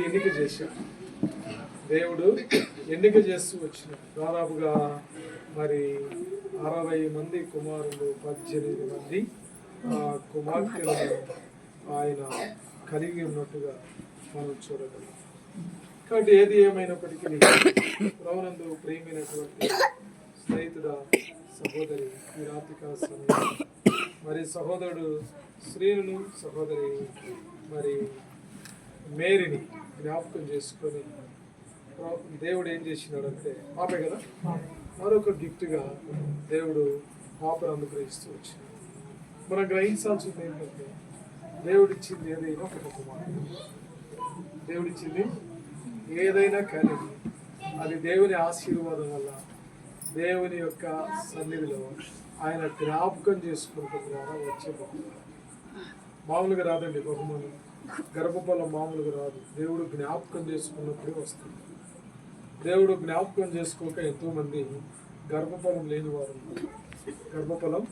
ఎన్నిక చేశాడు. దేవుడు ఎన్నిక చేస్తూ వచ్చిన దాదాపుగా మరి 60 మంది కుమారులు, 18 మంది కుమార్తెలను ఆయన కలిగి ఉన్నట్టుగా మనం చూడగలం. కాబట్టి ఏది ఏమైనప్పటికీ ప్రభునందు ప్రియమైనటువంటి స్నేహితుడా, సహోదరి, ఈ రాత్రికాల సమయం మరి సహోదరుడు శ్రీను, సహోదరి మరి మేరీని జ్ఞాపకం చేసుకొని దేవుడు ఏం చేసినాడంటే పాపే కదా, మరొక గిఫ్ట్గా దేవుడు పాపను అనుగ్రహిస్తూ వచ్చినాడు. మనం గ్రహించాల్సింది ఏంటంటే దేవుడిచ్చింది ఏదైనా ఒక కుమారుడు. దేవుడిచ్చింది ఏదైనా కానీ అది దేవుని ఆశీర్వాదం వల్ల, దేవుని యొక్క సన్నిధిలో ఆయన జ్ఞాపకం చేసుకుంటూ ద్వారా వచ్చే బహుమానం. మామూలుగా రాదండి బహుమానం, గర్భఫలం మామూలుగా రాదు. దేవుడు జ్ఞాపకం చేసుకున్నప్పుడే వస్తుంది. దేవుడు జ్ఞాపకం చేసుకోక ఎంతోమంది గర్భఫలం లేని వారు. గర్భఫలం